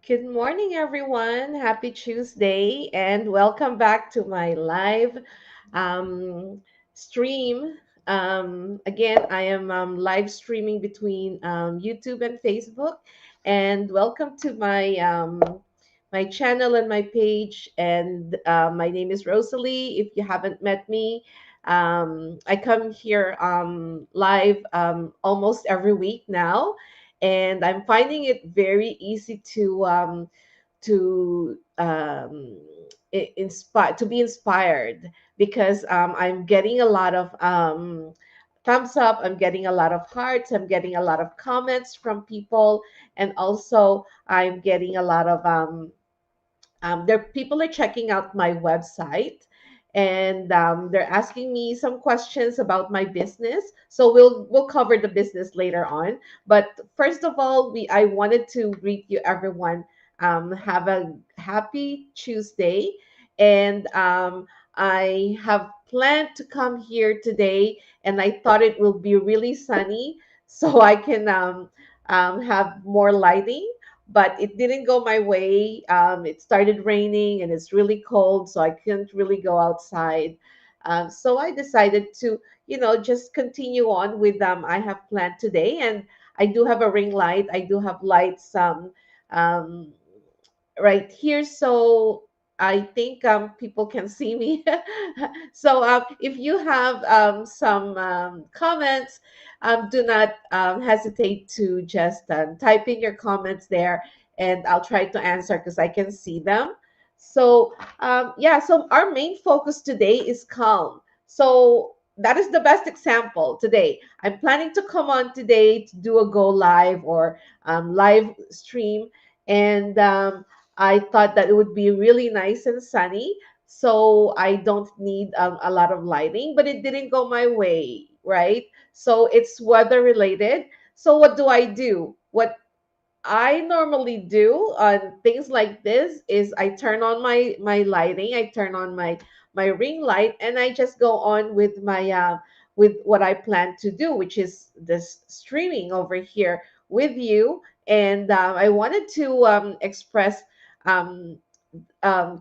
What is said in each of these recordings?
Good morning, everyone. Happy Tuesday, and welcome back to my live um, stream. Again, I am live streaming between YouTube and Facebook, and welcome to my channel and my page. And my name is Rosalie. If you haven't met me, I come here live almost every week now, and I'm finding it very easy to be inspired because I'm getting a lot of thumbs up. I'm getting a lot of hearts. I'm getting a lot of comments from people, and also I'm getting a lot of there people are checking out my website, and they're asking me some questions about my business, so we'll cover the business later on. But first of all, we I wanted to greet you everyone. Have a happy Tuesday, and I have planned to come here today, and I thought it will be really sunny so I can have more lighting, but it didn't go my way. It started raining and it's really cold, so I couldn't really go outside. So I decided to, just continue on with I have planned today, and I do have a ring light. I do have lights um, right here, so I think people can see me. So if you have some comments, do not hesitate to just type in your comments there, and I'll try to answer because I can see them. So yeah, so our main focus today is calm. So that is the best example today. I'm planning to come on today to do a go live or live stream, and I thought that it would be really nice and sunny, so I don't need a lot of lighting, but it didn't go my way, right? So it's weather related. So what do I do? What I normally do on things like this is I turn on my lighting, I turn on my ring light, and I just go on with what I plan to do, which is this streaming over here with you. And I wanted to express um,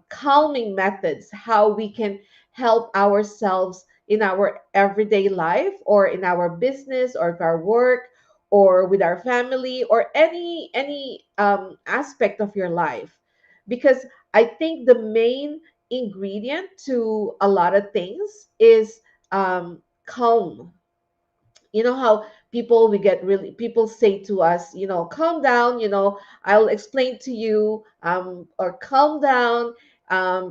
calming methods, how we can help ourselves in our everyday life or in our business or our work or with our family or any aspect of your life, because I think the main ingredient to a lot of things is calm. You know how people we get really people say to us, calm down, I'll explain to you, or calm down,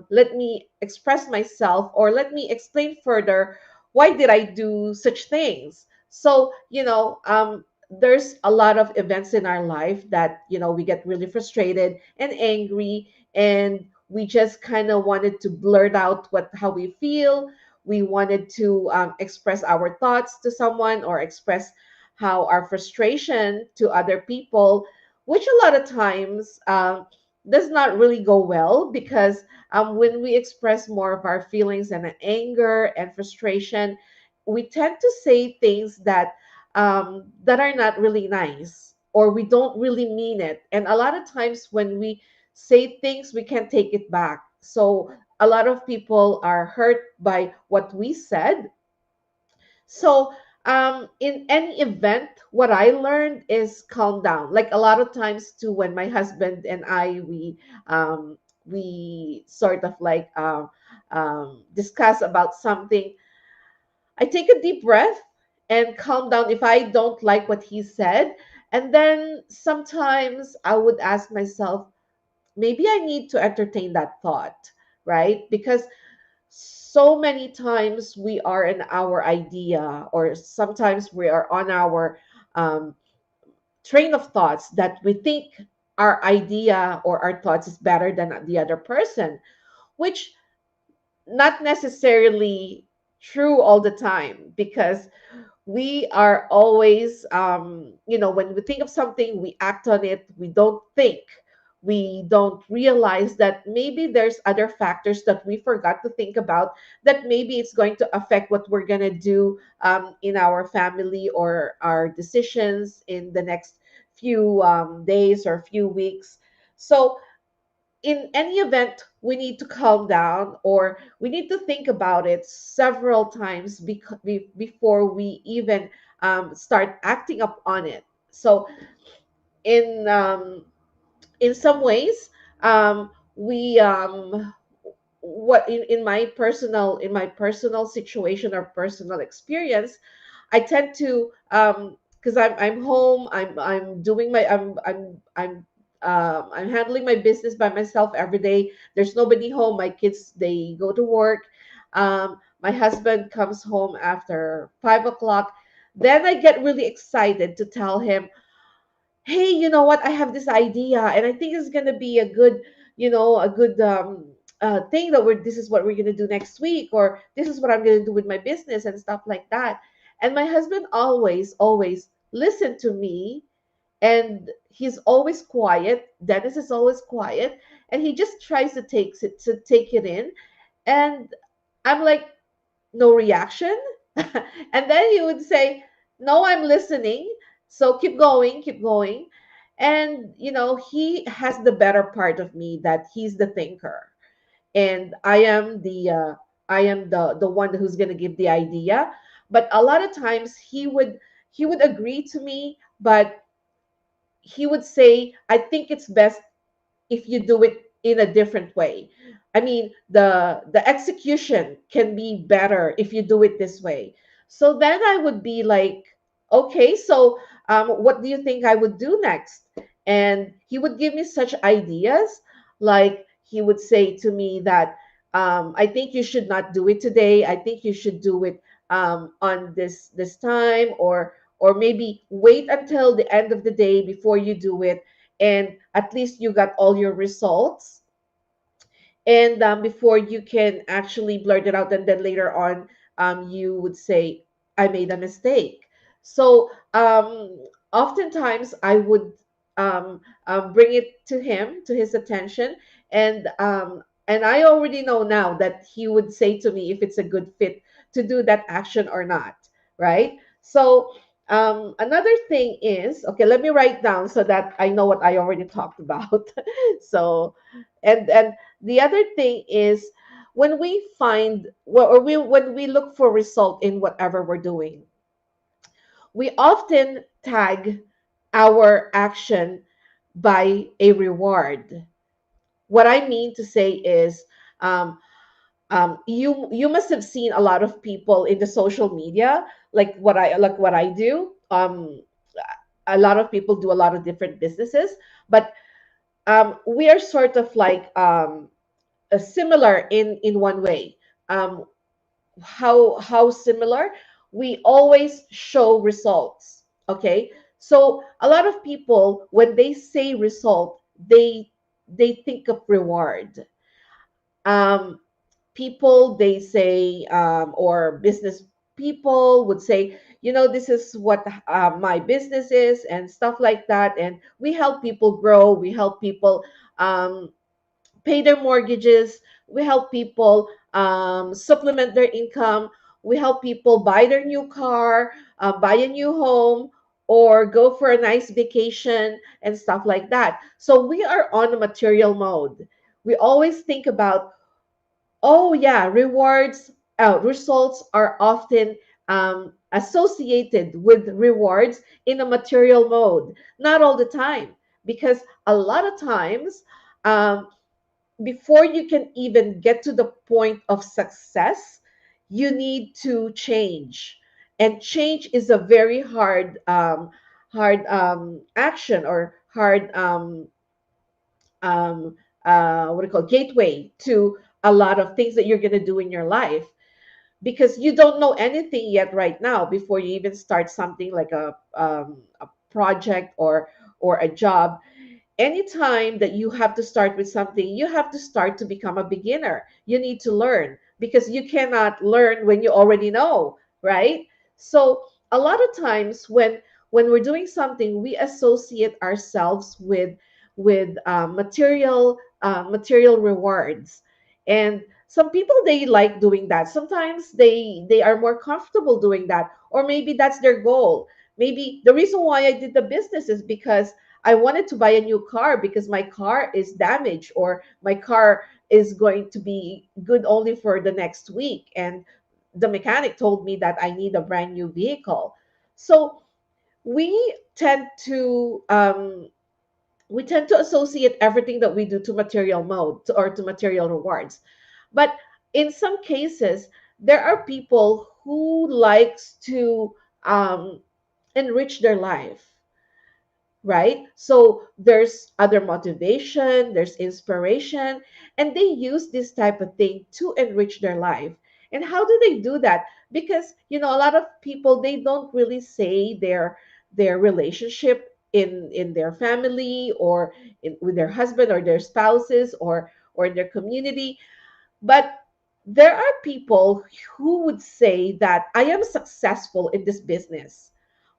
let me express myself, or let me explain further why did I do such things. So there's a lot of events in our life that we get really frustrated and angry, and we just kind of wanted to blurt out what how we feel. We wanted to express our thoughts to someone or express how our frustration to other people, which a lot of times does not really go well, because when we express more of our feelings and anger and frustration, we tend to say things that are not really nice, or we don't really mean it. And a lot of times when we say things, we can't take it back. So a lot of people are hurt by what we said. So in any event, what I learned is calm down. Like a lot of times too, when my husband and I we sort of like discuss about something, I take a deep breath and calm down if I don't like what he said. And then sometimes I would ask myself, maybe I need to entertain that thought, right? Because so many times we are in our idea, or sometimes we are on our um, train of thoughts that we think our idea or our thoughts is better than the other person, which not necessarily true all the time, because we are always when we think of something, we act on it. We don't realize that maybe there's other factors that we forgot to think about, that maybe it's going to affect what we're going to do in our family or our decisions in the next few days or few weeks. So in any event, we need to calm down, or we need to think about it several times before we even start acting up on it. So in in some ways, we what in my personal situation or personal experience, I tend to because I'm home. I'm doing my I'm handling my business by myself every day. There's nobody home. My kids, they go to work. My husband comes home after 5 o'clock. Then I get really excited to tell him, hey, you know what? I have this idea, and I think it's gonna be a good, a good thing that this is what we're gonna do next week, or this is what I'm gonna do with my business and stuff like that. And my husband always listen to me, and he's always quiet. Dennis is always quiet, and he just tries to take it in, and I'm like, no reaction. And then he would say, no, I'm listening. So keep going, keep going. And, he has the better part of me, that he's the thinker. And I am the one who's going to give the idea. But a lot of times he would agree to me, but he would say, I think it's best if you do it in a different way. I mean, the execution can be better if you do it this way. So then I would be like, okay, so what do you think I would do next? And he would give me such ideas. Like, he would say to me that, I think you should not do it today. I think you should do it on this time, or maybe wait until the end of the day before you do it, and at least you got all your results, and before you can actually blurt it out, and then later on, you would say, I made a mistake. So oftentimes I would bring it to him, to his attention, and I already know now that he would say to me if it's a good fit to do that action or not, right? So another thing is, okay, let me write down so that I know what I already talked about. So, and the other thing is, when we find, well, or we when we look for result in whatever we're doing, we often tag our action by a reward. What I mean to say is, um, you must have seen a lot of people in the social media, like what I do. A lot of people do a lot of different businesses, but we are sort of like similar in one way. Um, how similar? We always show results. Okay, so a lot of people, when they say result, they think of reward. Um, People, they say, or business people would say, this is what my business is, and stuff like that. And we help people grow. We help people um, pay their mortgages. We help people supplement their income. We help people buy their new car, buy a new home, or go for a nice vacation and stuff like that. So we are on a material mode. We always think about, oh yeah, results are often associated with rewards in a material mode. Not all the time, because a lot of times, um, before you can even get to the point of success, you need to change. And change is a very hard action, or hard what do you call, gateway to a lot of things that you're going to do in your life, because you don't know anything yet right now before you even start something like a project, or a job. Anytime that you have to start with something, you have to start to become a beginner. You need to learn, because you cannot learn when you already know, right? So a lot of times, when we're doing something, we associate ourselves with material rewards. And some people, they like doing that. Sometimes they are more comfortable doing that, or maybe that's their goal. Maybe the reason why I did the business is because I wanted to buy a new car because my car is damaged, or my car is going to be good only for the next week, and the mechanic told me that I need a brand new vehicle. So we tend to associate everything that we do to material or to material rewards. But in some cases, there are people who likes to um, enrich their life, right? So there's other motivation, there's inspiration, and they use this type of thing to enrich their life. And how do they do that? Because a lot of people, they don't really say their relationship in their family, or with their husband or their spouses, or in their community. But there are people who would say that I am successful in this business,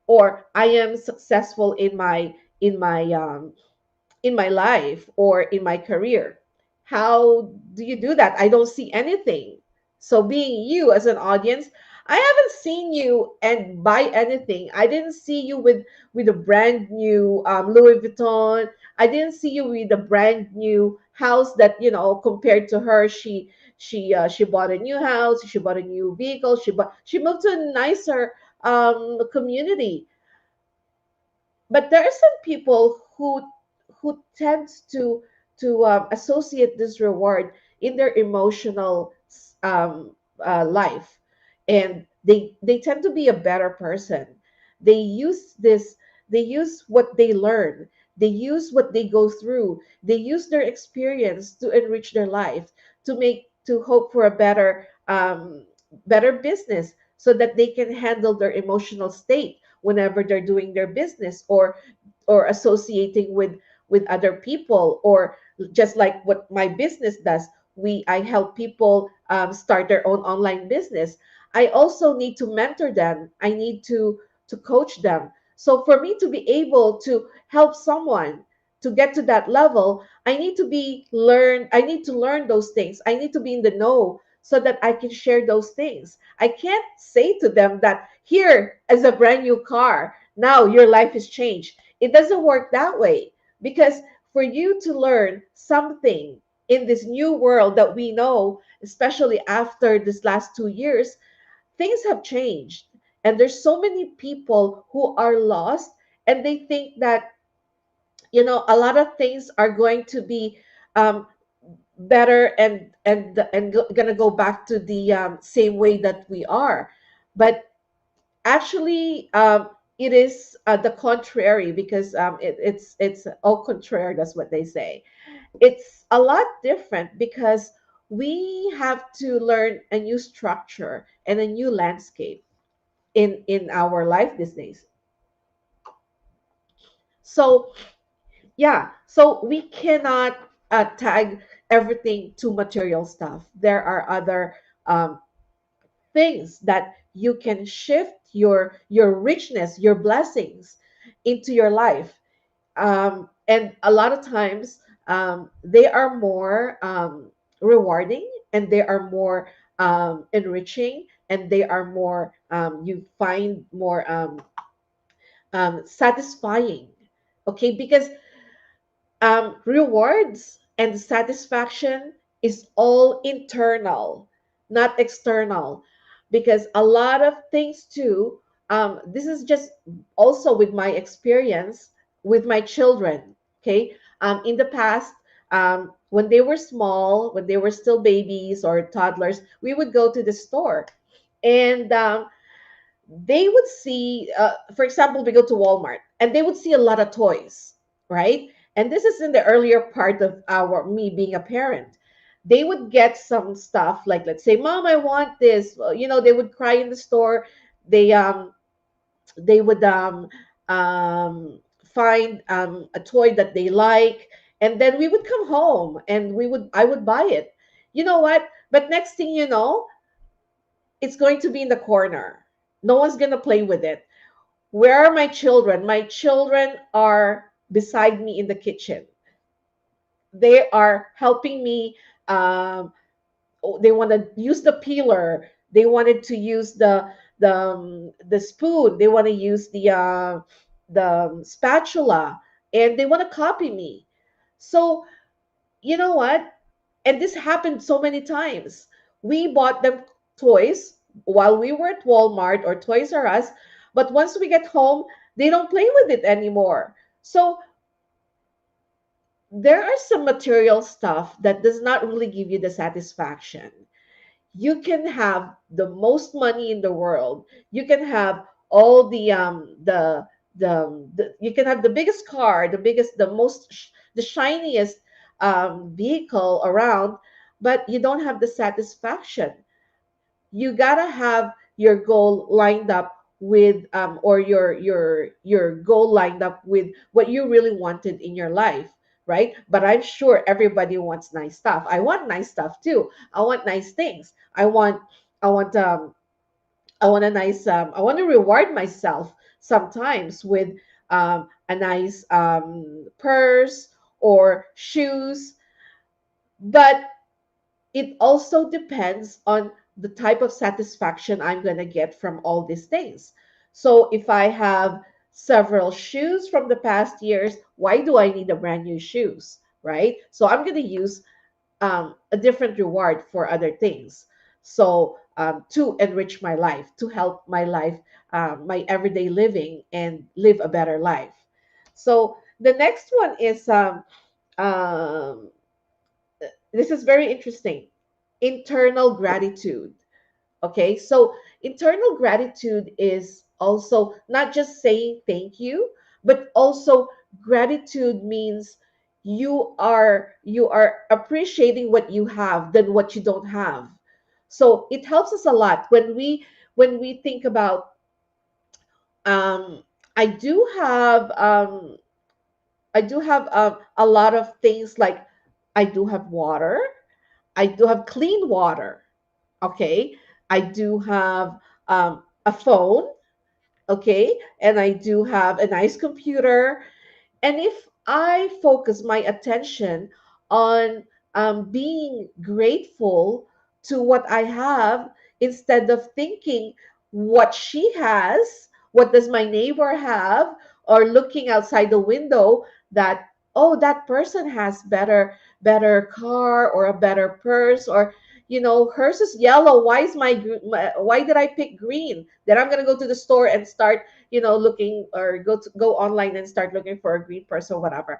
or I am successful in my in my life or in my career. How do you do that? I don't see anything. So being you as an audience, I haven't seen you and buy anything. I didn't see you with a brand new Louis Vuitton. I didn't see you with a brand new house that, compared to her, she bought a new house, she bought a new vehicle, she moved to a nicer community. But there are some people who tends to associate this reward in their emotional life, and they tend to be a better person. They use this. They use what they learn. They use what they go through. They use their experience to enrich their life, to hope for a better business, so that they can handle their emotional state whenever they're doing their business, or associating with other people, or just like what my business does. I help people start their own online business. I also need to mentor them. I need to coach them. So for me to be able to help someone to get to that level, I need to learn those things. I need to be in the know so that I can share those things. I can't say to them that here is a brand new car, now your life is changed. It doesn't work that way, because for you to learn something in this new world that we know, especially after this last 2 years, things have changed. And there's so many people who are lost, and they think that, a lot of things are going to be um, better, and gonna go back to the same way that we are. But actually, it is the contrary, because it's au contraire. That's what they say. It's a lot different, because we have to learn a new structure and a new landscape in our life these days. So yeah, so we cannot tag everything to material stuff. There are other um, things that you can shift your richness, your blessings into your life. And a lot of times, they are more rewarding, and they are more enriching, and they are more, you find more satisfying. Okay, because rewards and satisfaction is all internal, not external. Because a lot of things too, this is just also with my experience with my children. Okay, in the past, when they were small, when they were still babies or toddlers, we would go to the store, and they would see, for example, we go to Walmart, and they would see a lot of toys, right? And this is in the earlier part of our me being a parent. They would get some stuff like, let's say, Mom, I want this. Well, they would cry in the store. They would find a toy that they like, and then we would come home, and I would buy it. You know what? But next thing you know, it's going to be in the corner. No one's gonna play with it. Where are my children? My children are beside me in the kitchen. They are helping me. They want to use the peeler. They wanted to use the spoon. They want to use the spatula. and they want to copy me. So, you know what? And this happened so many times. We bought them toys while we were at Walmart or Toys R Us, but once we get home, they don't play with it anymore. So there are some material stuff that does not really give you the satisfaction. You can have the most money in the world. You can have all the you can have the biggest car, the biggest, the shiniest vehicle around, but you don't have the satisfaction. You gotta have your goal lined up with or your goal lined up with what you really wanted in your life, right? But I'm sure everybody wants nice stuff. I want nice stuff too. I want nice things. I want I want a nice I want to reward myself sometimes with a nice purse or shoes. But it also depends on the type of satisfaction I'm going to get from all these things. So if I have several shoes from the past years, why do I need a brand new shoes, right? So I'm going to use a different reward for other things. So to enrich my life, to help my life, my everyday living, and live a better life. So the next one is um, this is very interesting. Internal gratitude. Okay, so internal gratitude is also not just saying thank you, but also gratitude means you are appreciating what you have than what you don't have. So it helps us a lot when we think about um I do have a lot of things like I do have water, I do have clean water. Okay, I do have a phone. Okay, and I do have a nice computer. And if I focus my attention on being grateful to what I have instead of thinking what she has, what does my neighbor have, or looking outside the window that, oh, that person has better car or a better purse, or hers is yellow. Why is why did I pick green? Then I'm gonna go to the store and start looking, or go online and start looking for a green person, whatever.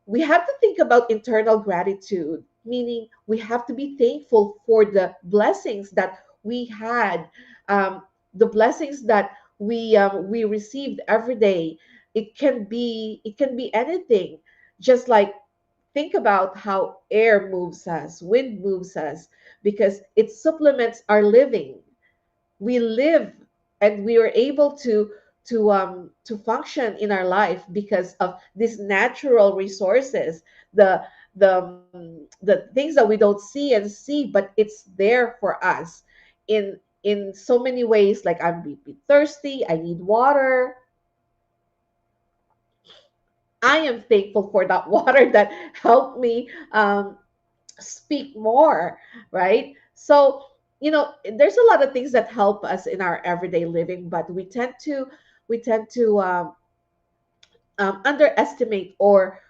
We have to think about internal gratitude, meaning we have to be thankful for the blessings that we had, um, the blessings that we received every day. It can be anything. Just like, think about how air moves us, wind moves us, because it supplements our living. We live and we are able to function in our life because of these natural resources, the things that we don't see, but it's there for us in so many ways. Like, I'm be thirsty, I need water. I am thankful for that water that helped me speak more, right? So, there's a lot of things that help us in our everyday living, but we tend to underestimate or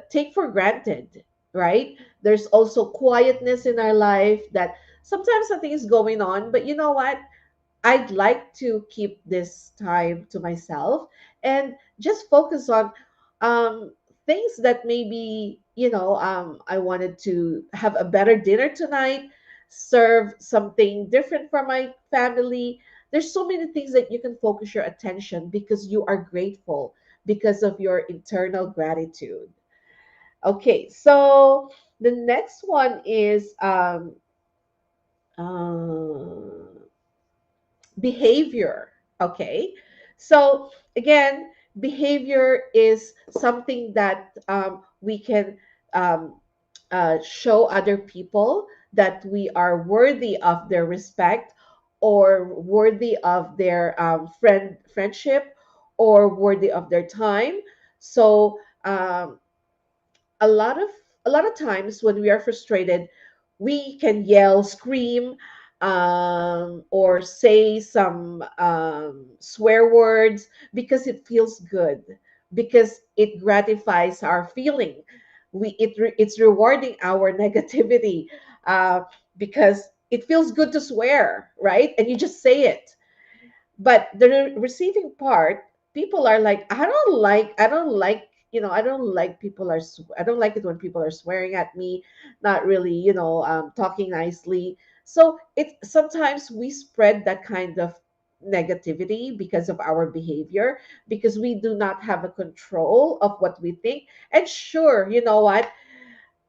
take for granted, right? There's also quietness in our life that sometimes something is going on, but you know what? I'd like to keep this time to myself and just focus on um, things that maybe, I wanted to have a better dinner tonight, serve something different for my family. There's so many things that you can focus your attention because you are grateful because of your internal gratitude. Okay, so the next one is uh, behavior. Okay, so again, behavior is something that we can um, show other people that we are worthy of their respect, or worthy of their friendship, or worthy of their time. So a lot of a lot of times when we are frustrated, we can yell, scream, or say some swear words because it feels good. because it gratifies our feeling. It's rewarding our negativity, uh, because it feels good to swear, right? And you just say it. But the receiving part, people are like, I don't like I don't like it when people are swearing at me, not really, talking nicely. So it sometimes we spread that kind of negativity because of our behavior, because we do not have a control of what we think. And sure, you know what,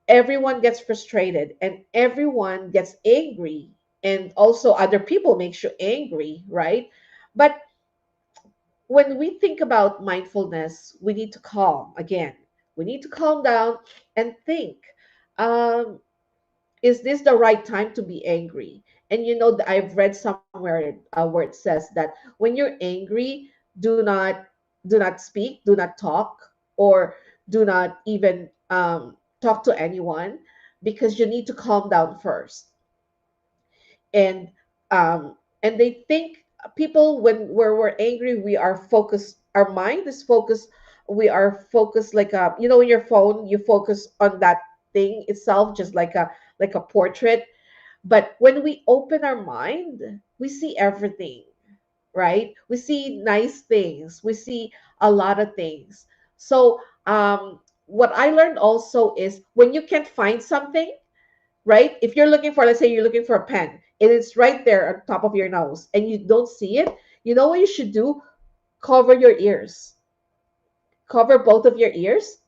everyone gets frustrated and everyone gets angry, and also other people make you angry, right? But when we think about mindfulness, we need to calm again. We need to calm down and think, um, is this the right time to be angry? And I've read somewhere where it says that when you're angry, do not speak, do not talk, or do not even talk to anyone, because you need to calm down first. And um and they think people, when we're angry, we are focused, our mind is focused, we are focused like in your phone, you focus on that thing itself, just like a portrait. But when we open our mind, we see everything, right? We see nice things, we see a lot of things. So what I learned also is, when you can't find something, right? If you're looking for, let's say you're looking for a pen, and it's right there on top of your nose, and you don't see it, you know what you should do? Cover your ears, cover both of your ears,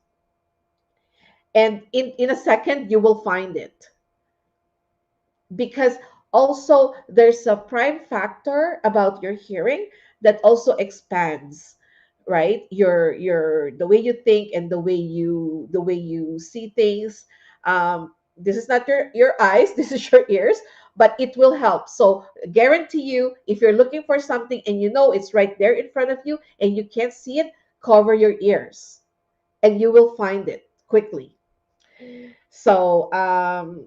and in a second you will find it. Because also there's a prime factor about your hearing that also expands, right, your the way you think and the way you see things. This is not your eyes, this is your ears, but it will help. So guarantee you, if you're looking for something and you know it's right there in front of you and you can't see it, cover your ears and you will find it quickly. So,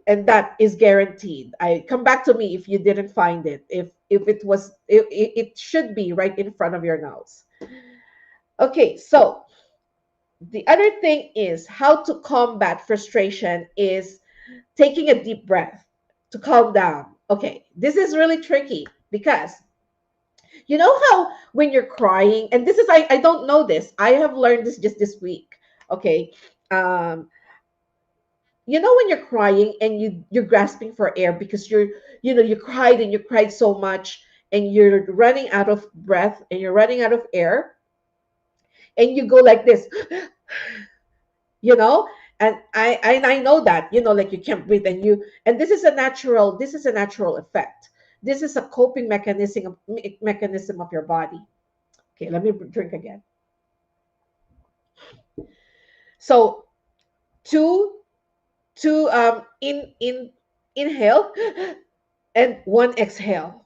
and that is guaranteed. I come back to me if you didn't find it. If it was, it should be right in front of your nose. Okay, so the other thing is how to combat frustration is taking a deep breath to calm down. Okay, this is really tricky because you know how when you're crying, and this is I don't know this. I have learned this just this week. Okay. Um, when you're crying and you're grasping for air because you cried and you cried so much and you're running out of breath and you're running out of air, and you go like this, you know and I know that, like you can't breathe, and this is a natural effect. This is a coping mechanism of your body. Okay, let me drink again. So two in inhale and one exhale.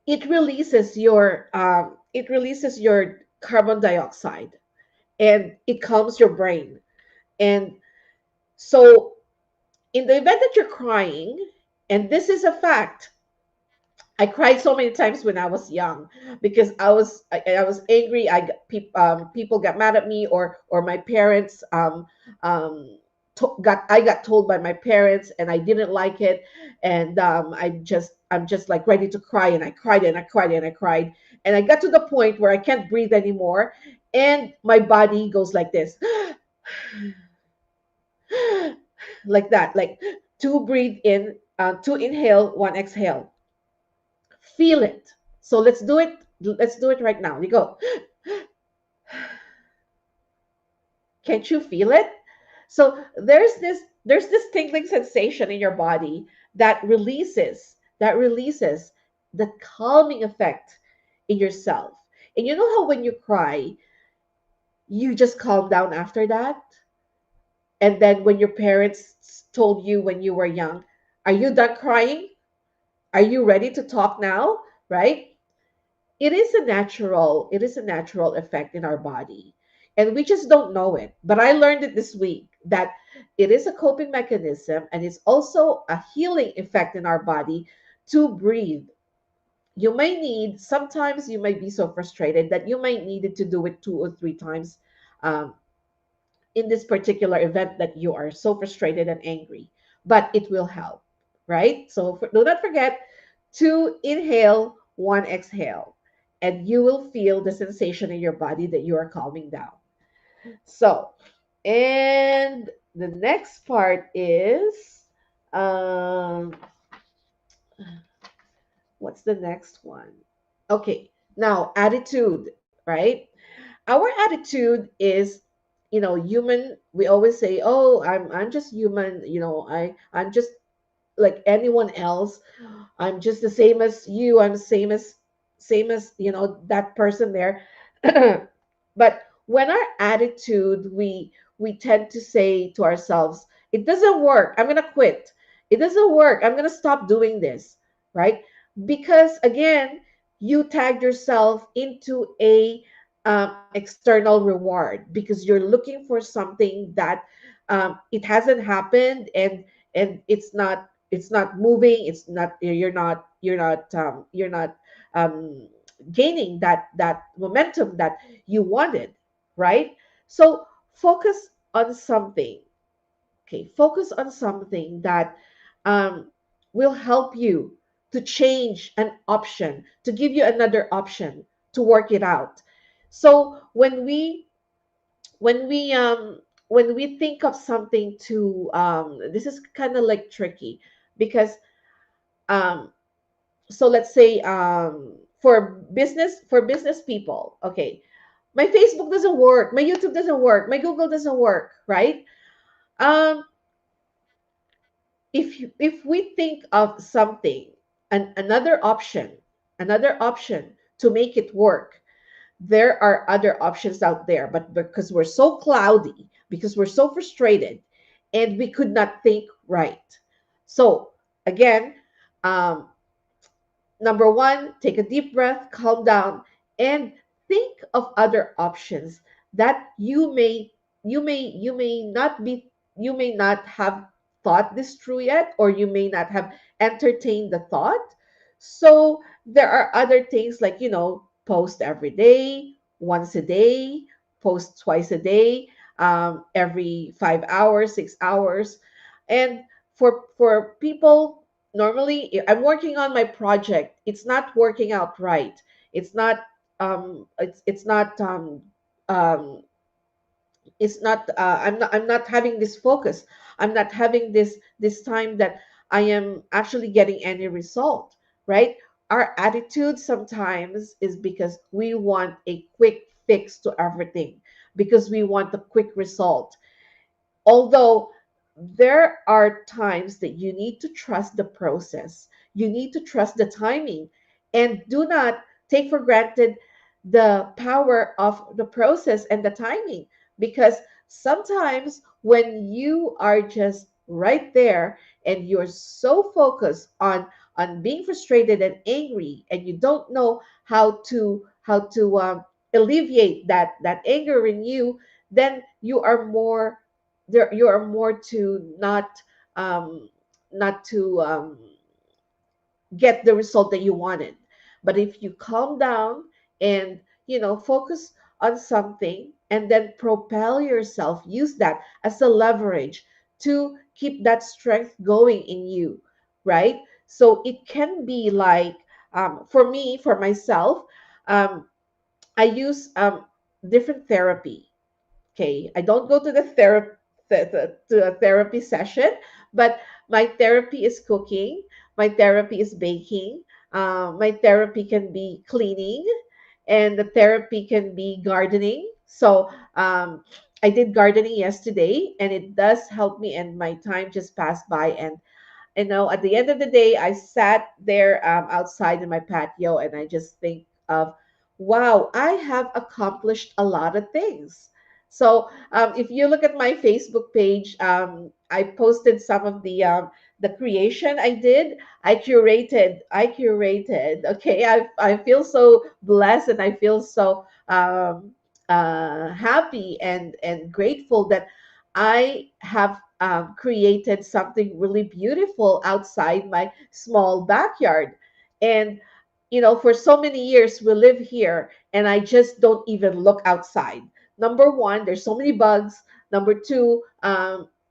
It releases your carbon dioxide, and it calms your brain. And so in the event that you're crying, and this is a fact, I cried so many times when I was young because I was angry. People got mad at me, or my parents I got told by my parents, and I didn't like it, and I'm just like ready to cry, and I cried and I cried and I cried, and I got to the point where I can't breathe anymore, and my body goes like this, like that, like two breathe in, two inhale, one exhale. Feel it. So let's do it. Let's do it right now. You go. Can't you feel it? So there's this tingling sensation in your body that releases the calming effect in yourself. And you know how when you cry, you just calm down after that? And then when your parents told you when you were young, are you done crying? Are you ready to talk now? Right? It is a natural effect in our body, and we just don't know it. But I learned it this week that it is a coping mechanism, and it's also a healing effect in our body to breathe. Sometimes you may be so frustrated that you might need to do it 2 or 3 times um, in this particular event that you are so frustrated and angry, but it will help, right? So do not forget to inhale, one exhale, and you will feel the sensation in your body that you are calming down. So, and the next part is, um, what's the next one? Okay, now attitude, right? Our attitude is, human. We always say, oh, I'm just human, I'm just like anyone else. I'm just the same as you. I'm the same as that person there. But when our attitude, we tend to say to ourselves, it doesn't work, I'm gonna quit. It doesn't work, I'm gonna stop doing this, right? Because again, you tagged yourself into a external reward because you're looking for something that it hasn't happened, and it's not moving. It's not, you're not um, gaining that momentum that you wanted, right? So focus on something. Okay, focus on something that um, will help you to change an option, to give you another option to work it out. So when we think of something to this is kind of like tricky because um so let's say for business people, okay, my Facebook doesn't work, my YouTube doesn't work, my Google doesn't work, right? um if we think of something, another option to make it work, there are other options out there, but because we're so cloudy, because we're so frustrated, and we could not think right. So again, um, number one, take a deep breath, calm down, and think of other options that you may not have thought this through yet, or you may not have entertained the thought. So there are other things like, post every day, once a day, post twice a day, every 5 hours, 6 hours. And for people, normally I'm working on my project, it's not working out right. It's not um it's it's not um um it's not I'm not having this focus. I'm not having this time that I am actually getting any result, right? Our attitude sometimes is because we want a quick fix to everything, because we want a quick result. Although there are times that you need to trust the process, you need to trust the timing, and do not take for granted the power of the process and the timing. Because sometimes when you are just right there and you're so focused on being frustrated and angry, and you don't know how to alleviate that anger in you, then you are more to um, not to get the result that you wanted. But if you calm down and focus on something, and then propel yourself, use that as a leverage to keep that strength going in you, right? So it can be like, for me, for myself, um, I use different therapy. Okay, I don't go to to a therapy session, but my therapy is cooking, my therapy is baking, my therapy can be cleaning, and the therapy can be gardening. So I did gardening yesterday, and it does help me, and my time just passed by. And at the end of the day, I sat there outside in my patio, and I just think of, wow, I have accomplished a lot of things. So if you look at my Facebook page, I posted some of the creation I did. I curated. Okay, I feel so blessed, and I feel so happy and grateful that I have created something really beautiful outside my small backyard. And, for so many years we live here, and I just don't even look outside. number one, there's so many bugs. Number two,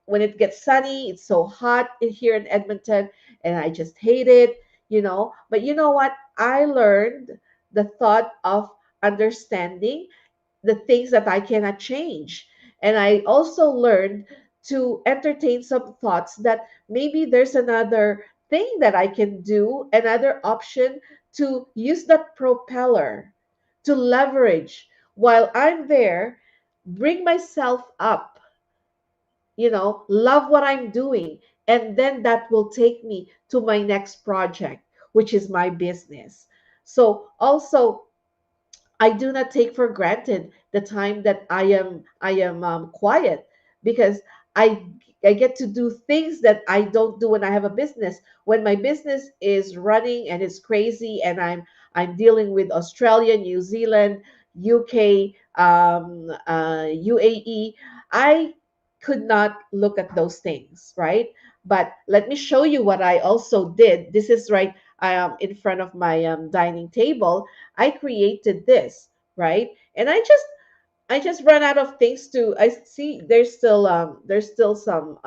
when it gets sunny, it's so hot in here in Edmonton, and I just hate it, you know. But you know what? I learned the thought of understanding the things that I cannot change. And I also learned to entertain some thoughts that maybe there's another thing that I can do, another option to use that propeller to leverage while I'm there, bring myself up, love what I'm doing. And then that will take me to my next project, which is my business. So also, I do not take for granted the time that I am quiet, because I I get to do things that I don't do when I have a business. When my business is running and it's crazy, and I'm dealing with Australia, New Zealand, UK, UAE, I could not look at those things, right? But let me show you what I also did. This is right in front of my dining table. I created this, right? And I just ran out of things to. I see there's still some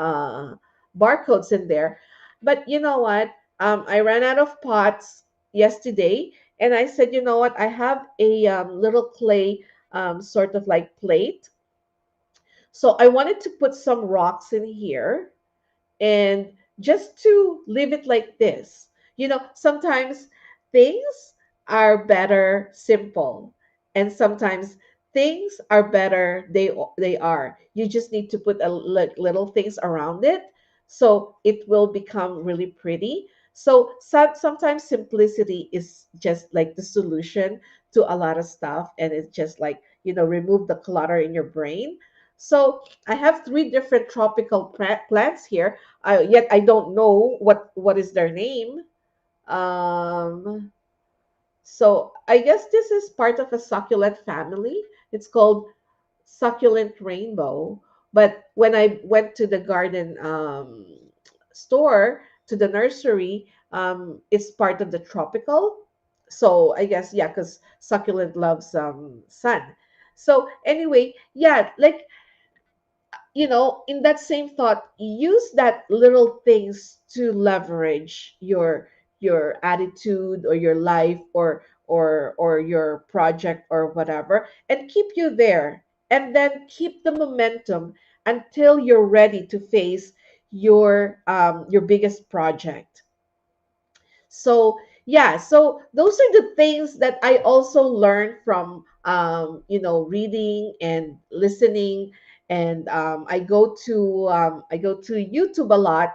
barcodes in there. But you know what? I ran out of pots yesterday, and I said, you know what? I have a little clay sort of like plate. So I wanted to put some rocks in here, and just to leave it like this. Sometimes things are better simple, and sometimes things are better they are. You just need to put little things around it, so it will become really pretty. So sometimes simplicity is just like the solution to a lot of stuff, and it's just like, remove the clutter in your brain. So I have three different tropical plants here. Yet I don't know what is their name. Um, so I guess this is part of a succulent family. It's called succulent rainbow. But when I went to the garden store, to the nursery, it's part of the tropical. So I guess, yeah, because succulent loves sun. So anyway, yeah, like, in that same thought, use that little things to leverage your attitude, or your life, or your project, or whatever, and keep you there, and then keep the momentum until you're ready to face your biggest project. So yeah, so those are the things that I also learned from reading and listening. And I go to YouTube a lot,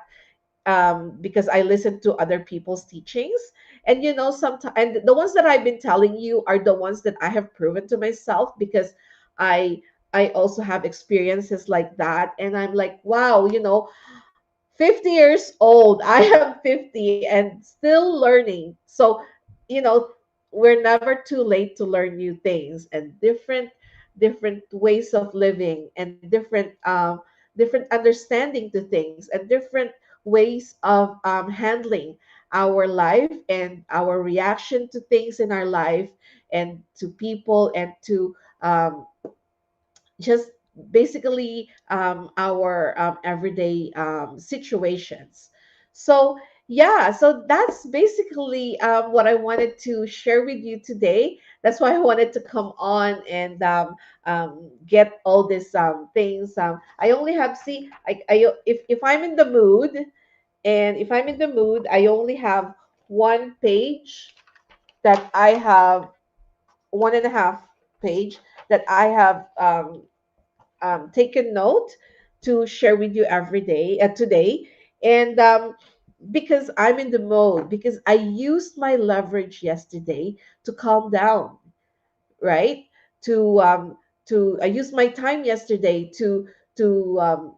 because I listen to other people's teachings. And sometimes, and the ones that I've been telling you are the ones that I have proven to myself, because I also have experiences like that, and I'm like, wow, 50 years old. I am 50 and still learning. So, you know, we're never too late to learn new things, and different ways of living, and different understanding to things, and different ways of handling our life, and our reaction to things in our life, and to people, and to just basically our everyday situations. So yeah, so that's basically what I wanted to share with you today. That's why I wanted to come on and get all these things. I only have, see, if I'm in the mood, and if I'm in the mood, I only have one page that I have, one and a half page that I have taken note to share with you every day, today. And because I'm in the mode, because I used my leverage yesterday to calm down, right? To I used my time yesterday to to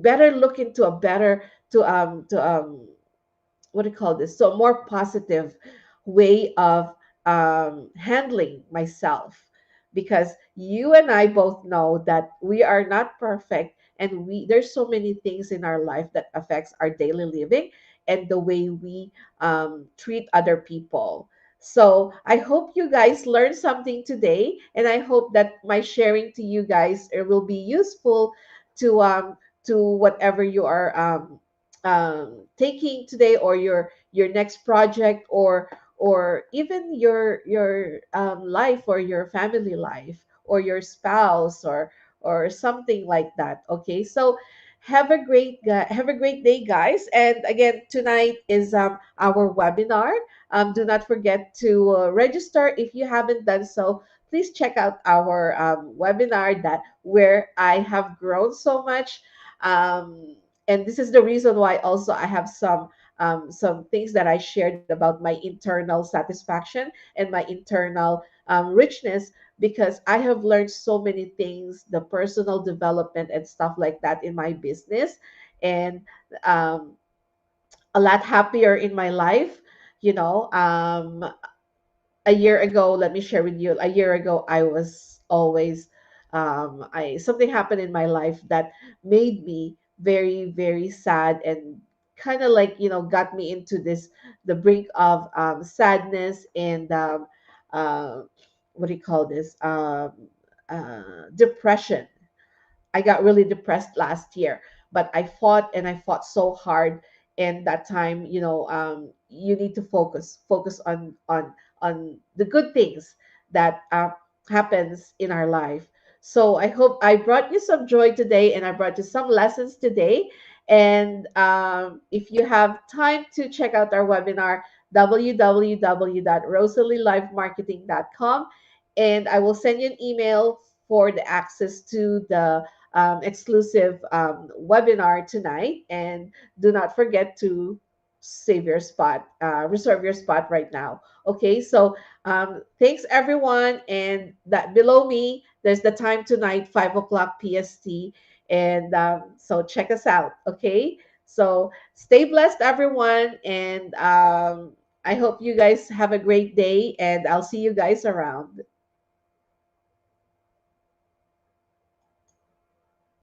better look into a better to what do you call this? So a more positive way of handling myself, because you and I both know that we are not perfect, and there's so many things in our life that affects our daily living, and the way we treat other people. So I hope you guys learned something today, and I hope that my sharing to you guys will be useful to whatever you are taking today, or your next project, or even your life, or your family life, or your spouse, or something like that. Okay, so have a great day, guys. And again, tonight is our webinar. Do not forget to register if you haven't done so. Please check out our webinar, that where I have grown so much. And this is the reason why also I have some things that I shared about my internal satisfaction and my internal richness, because I have learned so many things, the personal development and stuff like that in my business, and um, a lot happier in my life. You know, a year ago, let me share with you, a year ago, I was always, I something happened in my life that made me very, very sad, and kind of like, got me into the brink of sadness, and uh, what do you call this? Depression. I got really depressed last year, but I fought, and I fought so hard. And that time, you need to focus on the good things that happens in our life. So I hope I brought you some joy today, and I brought you some lessons today. And if you have time to check out our webinar, www.rosalielifemarketing.com, and I will send you an email for the access to the exclusive webinar tonight. And do not forget to save your spot, reserve your spot right now. Okay, so thanks everyone. And that below me, there's the time tonight, 5 o'clock PST. And so check us out. Okay, so stay blessed, everyone. And I hope you guys have a great day, and I'll see you guys around.